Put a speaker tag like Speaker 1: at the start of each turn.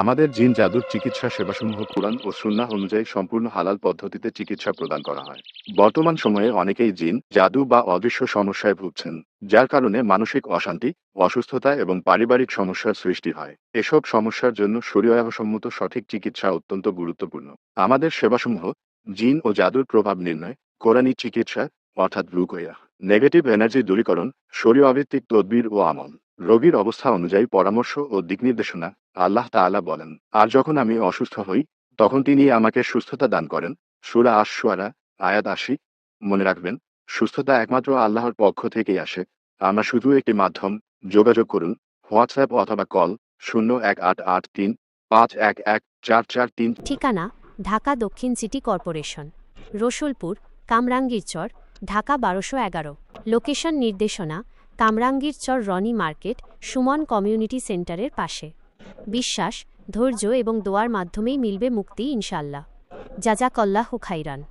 Speaker 1: আমাদের জিন জাদুর চিকিৎসা সেবাসমূহ কুরআন ও সুন্নাহ অনুযায়ী সম্পূর্ণ হালাল পদ্ধতিতে চিকিৎসা প্রদান করা হয়। বর্তমান সময়ে অনেকেই জিন, জাদু বা অদৃশ্য সমস্যায় ভুগছেন, যার কারণে মানসিক অশান্তি, অসুস্থতা এবং পারিবারিক সমস্যার সৃষ্টি হয়। এসব সমস্যার জন্য শরীয়সম্মত সঠিক চিকিৎসা অত্যন্ত গুরুত্বপূর্ণ। আমাদের সেবাসমূহ জিন ও জাদুর প্রভাব নির্ণয়, কোরআনী চিকিৎসা অর্থাৎ রুকইয়া, নেগেটিভ এনার্জি দূরীকরণ, শরীয়ভিত্তিক তদবির ও আমল, রোগীর অবস্থা অনুযায়ী পরামর্শ ও দিকনির্দেশনা। আল্লাহ তাআলা বলেন, আর যখন আমি অসুস্থ হই, তখন তিনি আমাকে সুস্থতা দান করেন। সূরা আশ-শুআরা, আয়াত ৮০। মনে রাখবেন, সুস্থতা একমাত্র আল্লাহর পক্ষ থেকেই আসে। আমরা শুধু একটি মাধ্যম। যোগাযোগ করুন হোয়াটসঅ্যাপ অথবা কল ০১৮৩৫১১৪৪৩।
Speaker 2: ঠিকানা: ঢাকা দক্ষিণ city corporation, Rasulpur, Kamrangirchar, Dhaka ১২১১। Location নির্দেশনা: কামরাঙ্গীরচর রনি মার্কেট, সুমন কমিউনিটি সেন্টারের পাশে। বিশ্বাস, ধৈর্য এবং দোয়ার মাধ্যমেই মিলবে মুক্তি ইনশাআল্লাহ। জাযাকাল্লাহু খাইরান।